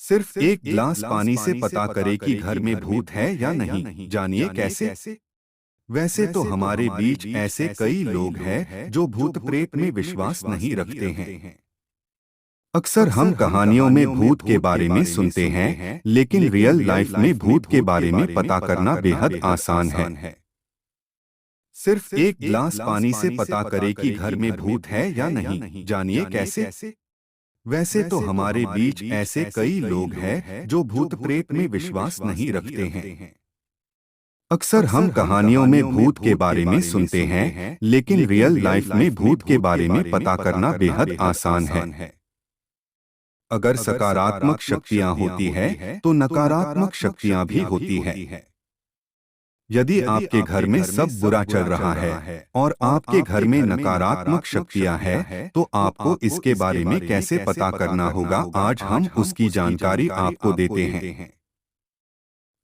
सिर्फ एक गिलास पानी से पता करे कि घर में भूत है या नहीं, जानिए कैसे। वैसे तो हमारे बीच ऐसे कई लोग हैं जो भूत प्रेत में विश्वास नहीं रखते हैं। अक्सर हम कहानियों में भूत के बारे में सुनते हैं, लेकिन रियल लाइफ में भूत के बारे में पता करना बेहद आसान है। सिर्फ एक गिलास पानी से पता करे कि घर में भूत है या नहीं, जानिए कैसे। वैसे तो हमारे बीच ऐसे कई लोग हैं जो भूत प्रेत में विश्वास नहीं रखते हैं। अक्सर हम कहानियों में भूत के बारे में सुनते हैं, लेकिन रियल लाइफ में भूत के बारे में पता करना बेहद आसान है। अगर सकारात्मक शक्तियां होती है, तो नकारात्मक शक्तियां भी होती है। यदि आपके घर में सब बुरा चल रहा है और आपके घर में नकारात्मक शक्तियां हैं, तो आपको इसके बारे में कैसे पता करना होगा, आज हम उसकी जानकारी आपको देते हैं।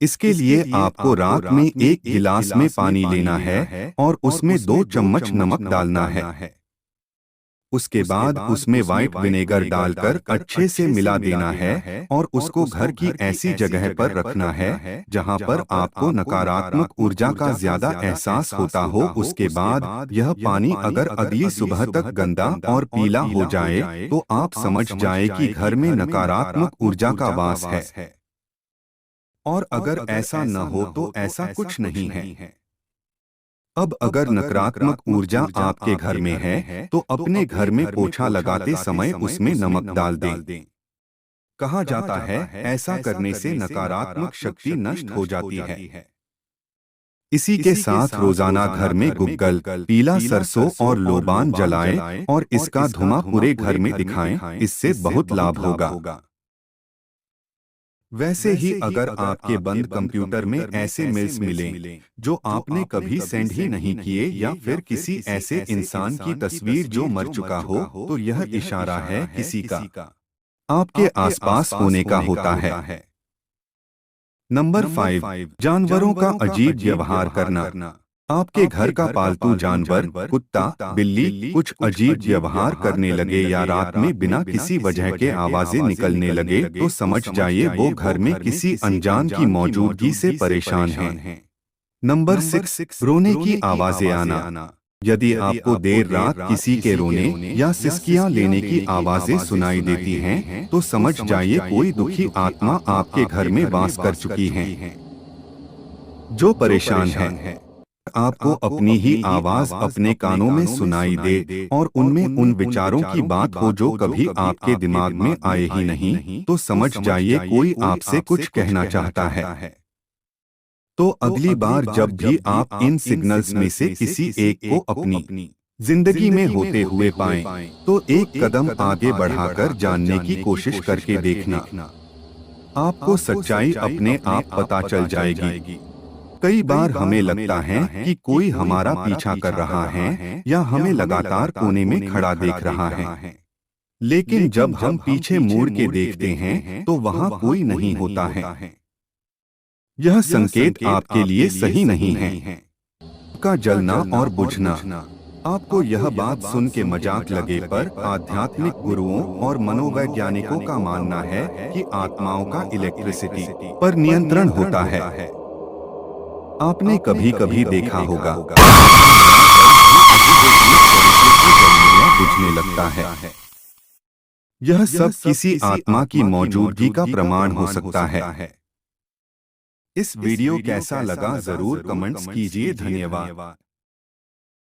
इसके लिए आपको रात में एक गिलास में पानी लेना है और उसमें 2 चम्मच नमक डालना है। उसके बाद उसमें व्हाइट विनेगर डालकर अच्छे से मिला देना है और उसको घर की ऐसी जगह पर रखना है जहां पर आपको नकारात्मक ऊर्जा का ज्यादा एहसास होता हो। उसके बाद यह पानी अगर अगली सुबह तक गंदा और पीला हो जाए, तो आप समझ जाए कि घर में नकारात्मक ऊर्जा का वास है। और अगर ऐसा न हो तो ऐसा कुछ नहीं है। अब अगर नकारात्मक ऊर्जा आपके घर में है, तो अपने घर में पोछा लगाते समय उसमें नमक डाल दें। कहा जाता है ऐसा करने से नकारात्मक शक्ति नष्ट हो जाती है। इसी के साथ रोजाना घर में गुग्गल, पीला सरसों और लोबान जलाएं और इसका धुआं पूरे घर में दिखाएं, इससे बहुत लाभ होगा। वैसे ही अगर आपके बंद कंप्यूटर में ऐसे मेल्स मिलें जो आपने कभी सेंड ही नहीं किए, या फिर किसी ऐसे इंसान की तस्वीर जो मर चुका हो, तो यह इशारा है किसी का आपके आसपास होने का होता है। नंबर 5, जानवरों का अजीब व्यवहार करना। आपके घर का पालतू जानवर, कुत्ता, बिल्ली कुछ अजीब व्यवहार करने लगे या रात में बिना किसी वजह के आवाजें निकलने लगे, तो समझ जाइए वो घर में किसी अनजान की मौजूदगी से परेशान है। नंबर 6, रोने की आवाजें आना। यदि आपको देर रात किसी के रोने या सिसकियां लेने की आवाजें सुनाई देती हैं, तो समझ जाइए कोई दुखी आत्मा आपके घर में वास कर चुकी है जो परेशान है। आपको अपनी ही आवाज अपने कानों में सुनाई दे और उनमें उन विचारों की बात हो जो कभी आपके दिमाग में आए ही नहीं, तो समझ जाइए कोई आपसे कुछ कहना चाहता है। तो अगली बार जब भी आप इन सिग्नल्स में से किसी एक को अपनी जिंदगी में होते हुए पाएं, तो एक कदम आगे बढ़ाकर जानने की कोशिश करके देखना। आपको सच्चाई अपने आप पता चल जाएगी। कई बार हमें लगता है कि कोई हमारा पीछा कर रहा है या हमें लगातार कोने में खड़ा देख रहा है, लेकिन जब हम पीछे मुड़ के देखते हैं तो वहां कोई नहीं होता है। यह संकेत आपके लिए सही नहीं है। का जलना और बुझना। आपको यह बात सुन के मजाक लगे, पर आध्यात्मिक गुरुओं और मनोवैज्ञानिकों का मानना है कि आत्माओं का इलेक्ट्रिसिटी पर नियंत्रण होता है। आपने कभी कभी देखा होगा बुझने लगता है। यह सब किसी आत्मा की मौजूदगी का प्रमाण हो सकता है। इस वीडियो कैसा लगा जरूर कमेंट्स कीजिए। धन्यवाद।